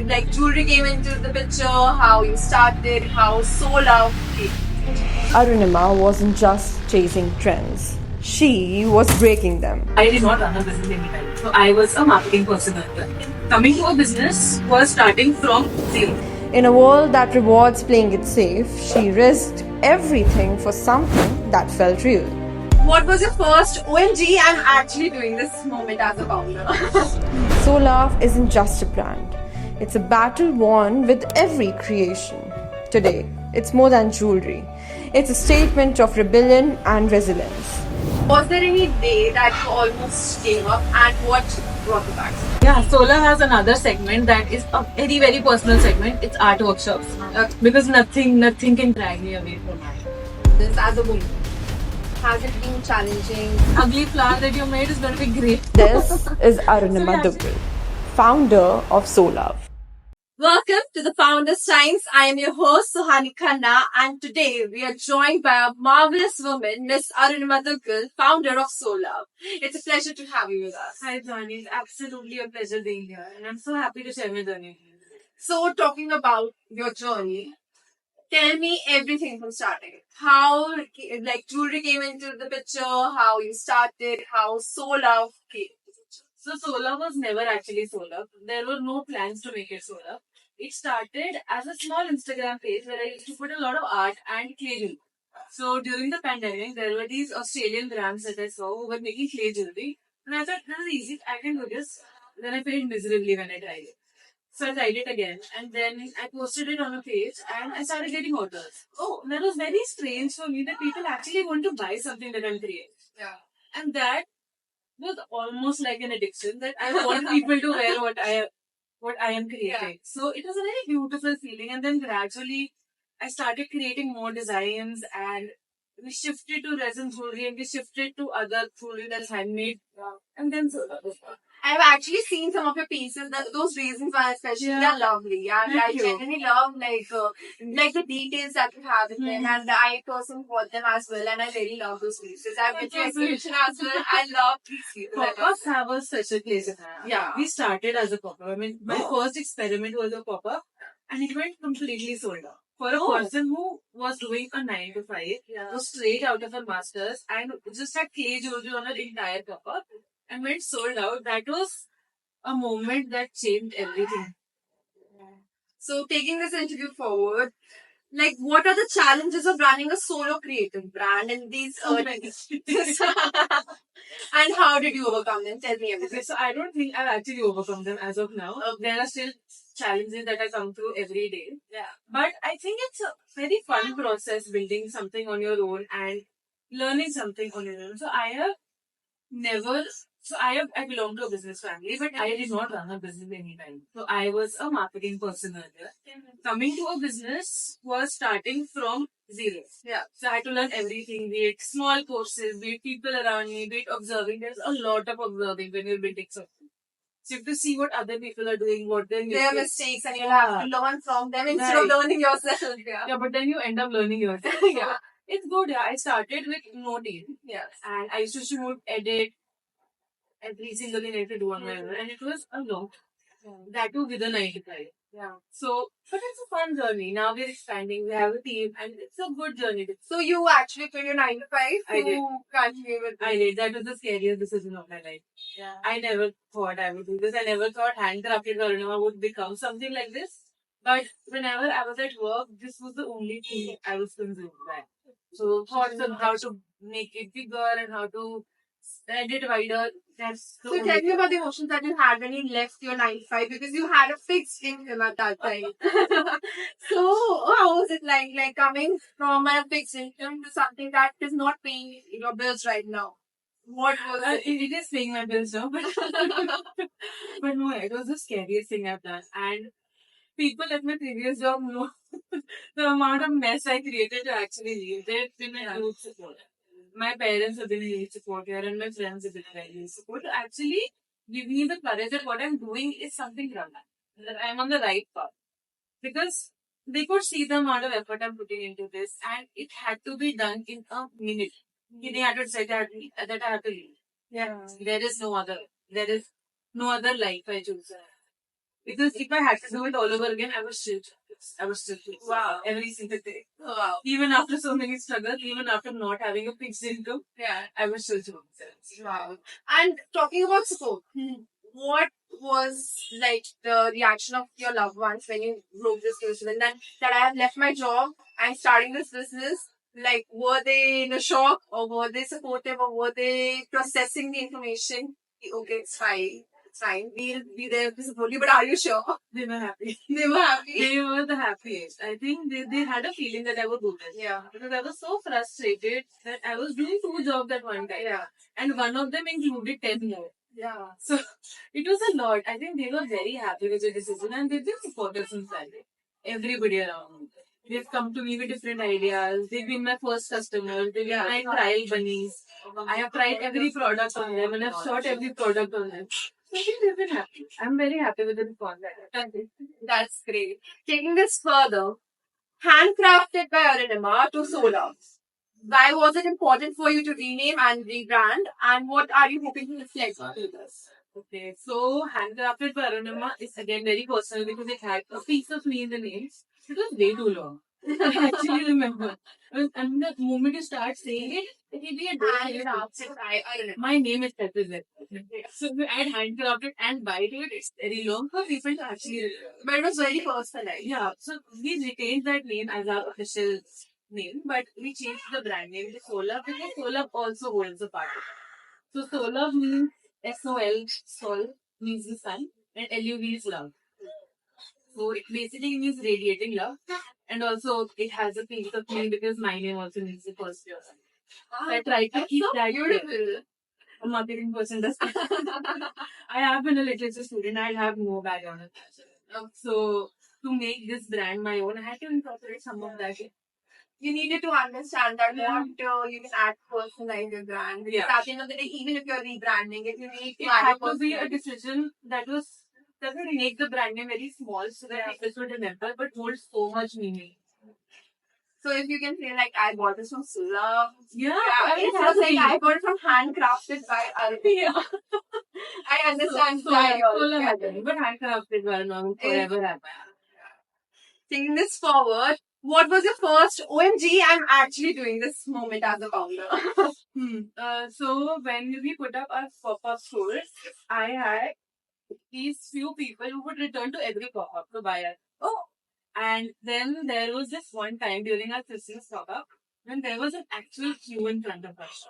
like jewelry came into the picture, how you started, how Solar came. Arunima wasn't just chasing trends, she was breaking them. I did not run a business anytime. So I was a marketing person earlier. Coming to a business was starting from zero. In a world that rewards playing it safe, she risked everything for something that felt real. What was your first OMG? I'm actually doing this moment as a founder. So Love isn't just a brand, it's a battle won with every creation. Today, it's more than jewelry, it's a statement of rebellion and resilience. Was there any day that you almost gave up and what brought you back? Yeah, Solar has another segment that is a very, very personal segment. It's art workshops. Because nothing can drag me away from art. This as a woman. Has it been challenging? Ugly flower that you made is going to be great. This is Arunima Duggal, founder of So Love. Welcome to the Founders Times. I am your host Suhani Khanna, and today we are joined by a marvelous woman, Miss Arunima Duggal, founder of So Love. It's a pleasure to have you with us. Hi, Johnny. It's absolutely a pleasure being here. And I'm so happy to share my journey. So, talking about your journey, tell me everything from starting. How like jewelry came into the picture, how you started, how So Love came. So Solar was never actually Solar. There were no plans to make it Solar. It started as a small Instagram page where I used to put a lot of art and clay jewelry. So during the pandemic, there were these Australian brands that I saw who were making clay jewelry. And I thought, this is easy, I can do this. Then I failed miserably when I tried it. So I tried it again and then I posted it on a page and I started getting orders. Oh, that was very strange for me that people actually want to buy something that I'm creating. Yeah. And that was almost like an addiction that I want people to wear what I am creating. Yeah. So it was a very beautiful feeling, and then gradually I started creating more designs, and we shifted to resin jewelry, and we shifted to other jewelry that's handmade, and then so that was fun. I've actually seen some of your pieces. Those reasons why, especially, they're lovely. And I Thank you. genuinely love like the details that you have in them. And I personally bought them as well. And I really love those pieces. I've been to your exhibition as well. I love these pieces. Pop-ups have a special place in our Yeah. We started as a pop-up. I mean, my first experiment was a pop-up, and it went completely sold out. For a person who was doing a 9 to 5, was straight out of her master's, and just had clay jewelry on her entire pop-up, and went sold out. That was a moment that changed everything. So taking this interview forward, like what are the challenges of running a solo creative brand in these early days? And how did you overcome them? Tell me everything. Okay, so I don't think I've actually overcome them as of now. There are still challenges that I come through every day. Yeah. But I think it's a very fun process building something on your own and learning something on your own. So I belong to a business family, but I did not run a business anytime. So I was a marketing person earlier. Coming to a business was starting from zero. Yeah. So I had to learn everything, be it small courses, be it people around me, be it observing. There's a lot of observing when you're building something. So you have to see what other people are doing, what they're Their making. mistakes, and you'll have to learn from them instead of learning yourself. Yeah. Yeah, but then you end up learning yourself. Yeah. It's good. Yeah. I started with no team. Yes. And I used to shoot, edit, every single thing I had to do on my own. And it was a lot. That too with a 9 to 5. Yeah. So, but it's a fun journey. Now we're expanding. We have a team, and it's a good journey. So you actually quit your 9 to 5 I did. to continue with I did. That was the scariest decision of my life. Yeah. I never thought I would do this. I never thought handcrafted Karunama would become something like this. But whenever I was at work, this was the only thing I was consumed by. So thoughts on how to make it bigger and how to edit wider. That's the So only tell me about the emotions that you had when you left your 9 to 5 because you had a fixed income at that time. So how was it like coming from a fixed income to something that is not paying your bills right now? What was it? it is paying my bills now, but but no, it was the scariest thing I've done. And people at my previous job know the amount of mess I created to actually leave. They've been a huge support. My parents have been a huge support here, and my friends have been a very huge support to actually give me the courage that what I'm doing is something wrong. That I'm on the right path. Because they could see the amount of effort I'm putting into this, and it had to be done in a minute. They had to say that I have to leave. Yeah. There is no other. There is no other life I choose. Because if I had to do it all over again, I was still do it. Wow. Every single day. Wow. Even after so many struggles, even after not having a fixed income, Yeah. I was still doing it. Wow. And talking about support, what was like the reaction of your loved ones when you broke this news to them that I have left my job and starting this business? Like, were they in a shock or were they supportive or were they processing the information? Okay, it's fine. It's fine. We'll be there to support you, but are you sure? They were happy. They were happy. They were the happiest. I think they had a feeling that I would do this. Yeah. Because I was so frustrated that I was doing 2 jobs at one time. Yeah. And one of them included 10 more. Yeah. So it was a lot. I think they were very happy with the decision and they did support us in salary. Everybody around me. They've come to me with different ideas. They've been my first customers. They've been my trial bunnies. I have tried every product on them and I've shot every product on them. So I think they've been happy. I'm very happy with the response I got. That's great. Taking this further, handcrafted by Aranima to Solar. Why was it important for you to rename and rebrand? And what are you hoping to reflect to this? Okay, so handcrafted by Arunima is again very personal because it had a piece of me in the name. It was way too long. I actually remember. And the moment you start saying it, it will be a day. Handcrafted by Aranima. My name is represent. So if you add handcrafted and by to it, it's very long for people to actually remember. But it was very personalized. Yeah, so we retained that name as our official name, but we changed the brand name to Solar because Solar also holds a part of it. So Solar means SOL, Sol means the sun, and LUV is love. So it basically means radiating love, and also it has a piece of meaning because my name also means the first person. So I try to That's keep so that beautiful. a marketing person does. I have been a literature student. I have no background in fashion. So to make this brand my own, I had to incorporate some of that. You needed to understand that what you can add personalize your brand. Because at the end of the day, even if you're rebranding it, you need to It add had a to be a personality. decision that would make the brand name very small so that people would remember, but hold so much meaning. So if you can say like, I bought this from Sula. Yeah, It has like, I bought it from handcrafted by Arvind. Yeah. I understand So that. Solar happened, but handcrafted one on forever happened. Taking this forward, what was your first OMG? I'm actually doing this moment as a founder. So when we put up our pop-up stores, I had these few people who would return to every pop-up to buy it. Oh, and then there was this one time during our Christmas pop-up when there was an actual queue in front of us.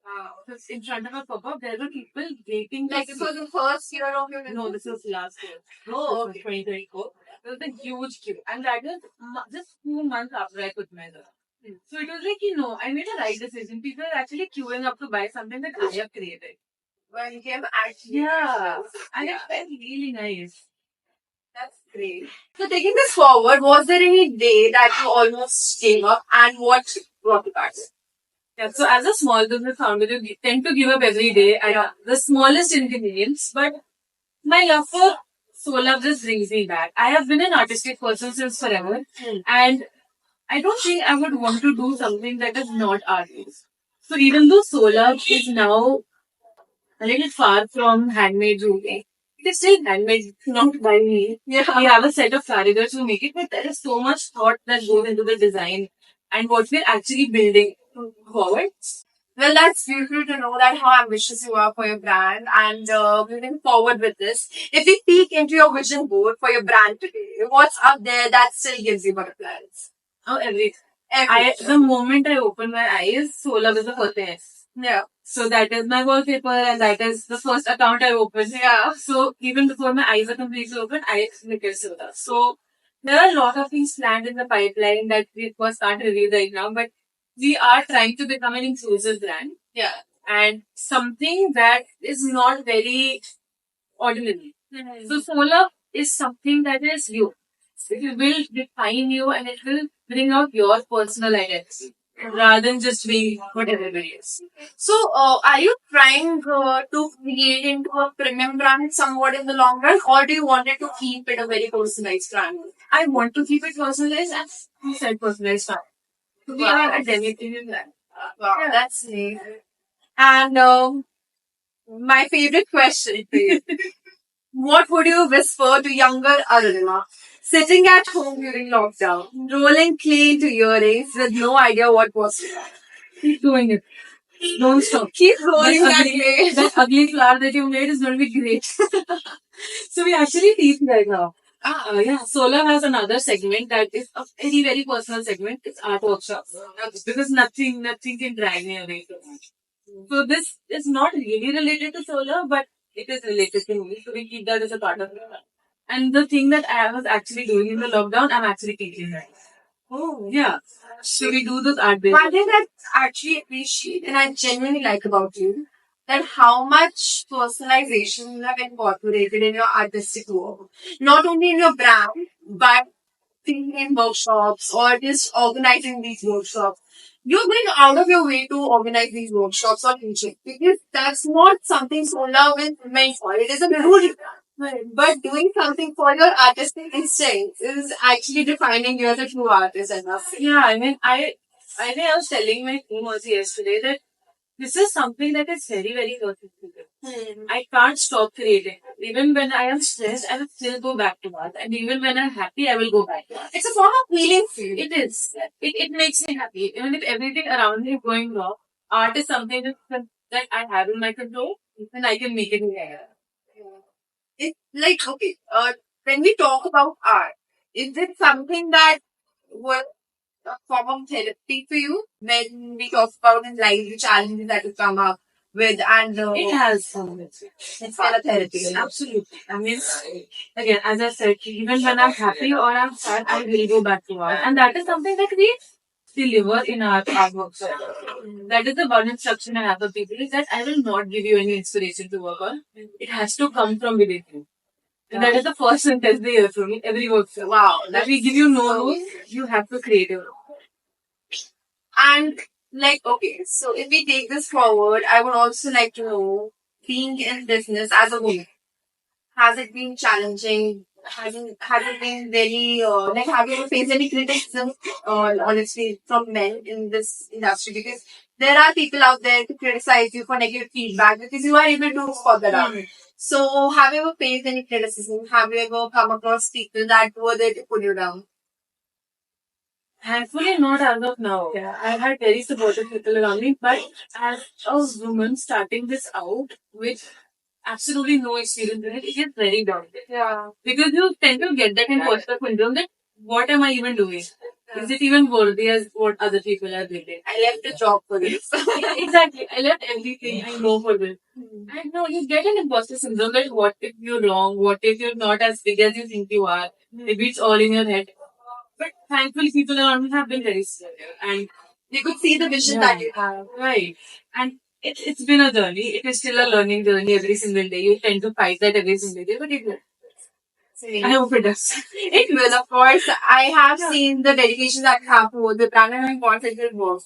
Wow. So in front of our pop-up, there were people waiting. Like this was the first year of your business? No, this was last year. Oh, This was 2024. There was a huge queue, and that was just 2 months after I quit my job. So it was like, I made a right decision. People are actually queuing up to buy something that I have created. When you came actually. Yeah. And it felt really nice. That's great. So taking this forward, was there any day that you almost gave up and what brought you back? Yeah, so as a small business founder, you tend to give up every day at the smallest inconvenience, but my love for Solar just brings me back. I have been an artistic person since forever, and I don't think I would want to do something that is not artist. So even though Solar is now a little far from handmade jewelry, it is still handmade, not by me. Yeah. We have a set of karigars who make it, but there is so much thought that goes into the design and what we're actually building forward. Well, that's beautiful to know that how ambitious you are for your brand and moving forward with this. If we peek into your vision board for your brand today, what's up there that still gives you butterflies? Oh, the moment I open my eyes, Solar is the first thing. Yeah. So that is my wallpaper and that is the first account I opened. Yeah. So even before my eyes are completely open, I look at Solar. So there are a lot of things planned in the pipeline that we of course can't reveal right now, but we are trying to become an inclusive brand. Yeah. And something that is not very ordinary. So Solar is something that is you. It will define you and it will bring out your personal identity rather than just being what everybody is. So, are you trying to create into a premium brand somewhat in the long run, or do you want it to keep it a very personalized brand? I want to keep it personalized and you said personalized brand. We are a demi-premium brand. Wow, that's neat. And my favorite question for you. What would you whisper to younger Arunima? Sitting at home during lockdown, rolling clay into earrings with no idea what was to come. Keep doing it. Don't stop. Keep rolling that ugly, clay. that ugly flower that you made is going to be great. So we actually teach right now. Yeah, Solar has another segment that is a very, very personal segment. It's art workshops. Because nothing can drag me away from that. So this is not really related to solar, but it is related to me. So we keep that as a part of it. And the thing that I was actually doing in the lockdown, I'm actually teaching that. Oh. Yeah. So we do those art based. One thing that I actually appreciate and I genuinely like about you that how much personalization you have incorporated in your artistic work. Not only in your brand, but in workshops or just organizing these workshops. You're going out of your way to organize these workshops or teaching because that's not something Solar is meant for. It is a beauty. But doing something for your artistic instinct is actually defining you as a true artist, I must say. Yeah, I think I was telling my team also yesterday that this is something that is very, very personal. I can't stop creating. Even when I am stressed, I will still go back to art. And even when I'm happy, I will go back to art. It's a form of healing for you. It is. It makes me happy. Even if everything around me is going wrong, art is something that I have in my control and I can make it better. It's like, okay, when we talk about art, is it something that was a form of therapy for you when we talk about in life the challenges that you come up with and It has some. it's kind of therapy. Absolutely. I mean, again, as I said, even when I'm happy or I'm sad, I will go back to art. And that is something that we deliver in our artwork. That is the one instruction I have for people is that I will not give you any inspiration to work on. It has to come from within you. And that is the first sentence they hear from me every workshop. Wow, That we give you no rules, you have to create your own. And like, okay, so if we take this forward, I would also like to know, being in business as a woman, has it been challenging? Has it been very like have you ever faced any criticism honestly from men in this industry? Because there are people out there to criticize you for negative feedback because you are able to spot that out. So have you ever faced any criticism? Have you ever come across people that were there to put you down? Thankfully, not as of now. Yeah, I've had very supportive people around me, but as a woman starting this out with absolutely no experience in it, it is very daunting. Yeah. Because you tend to get that imposter syndrome that what am I even doing? Is it even worthy as what other people are doing? I left a job for this. Exactly. I left everything I know for this. And no, you get an imposter syndrome that what if you're wrong? What if you're not as big as you think you are? Maybe it's all in your head. But thankfully, people around me have been very supportive. And You could see the vision that you have. right. And it's been a journey. It is still a learning journey every single day. You tend to fight that every single day, but it will. I hope it does. It will, of course. I have seen the dedication that you have towards the brand and I'm confident it will work.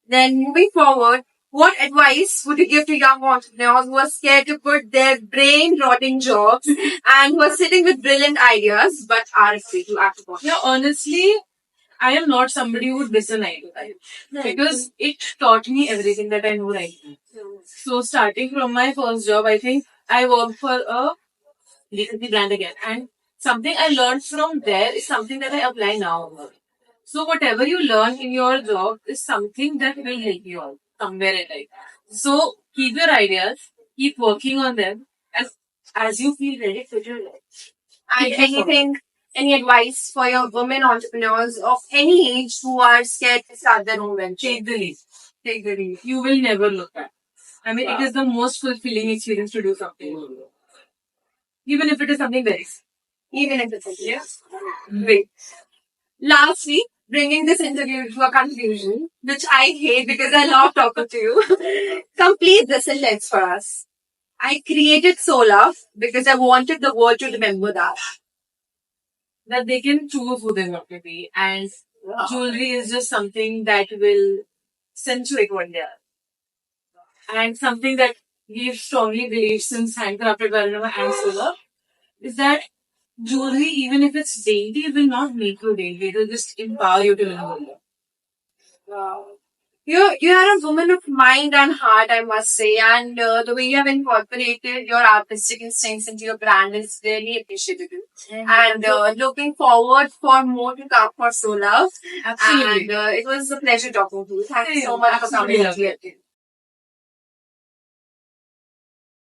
Then moving forward, what advice would you give to young entrepreneurs who are scared to put their brain rotting jobs and who are sitting with brilliant ideas but are afraid to act upon? Yeah, honestly, I am not somebody who would miss a 9 to 5 because it taught me everything that I know right now. So starting from my first job, I think I worked for a legacy brand again, and something I learned from there is something that I apply now. So whatever you learn in your job is something that will help you out somewhere in life. So keep your ideas, keep working on them, and as you feel ready, put your life. And anything, any advice for your women entrepreneurs of any age who are scared to start their own venture? Take the leap. Take the lead. You will never look back. I mean, it is the most fulfilling experience to do something. Even if it is something very simple. Even if it's a yes. Great. Lastly, bringing this interview to a conclusion, which I hate because I love talking to you. Complete the sentence for us. I created Solar because I wanted the world to remember that. That they can choose who they want to be, and jewelry is just something that will accentuate what they are. And something that we strongly believe since handcrafted Varnama and Solar is that jewelry, even if it's dainty, will not make you dainty. It will just empower you to live. Wow. You are a woman of mind and heart, I must say, and the way you have incorporated your artistic instincts into your brand is really appreciable. And looking forward for more to come for So Love. Absolutely. And it was a pleasure talking to you. Thank you so much for Absolutely coming love here.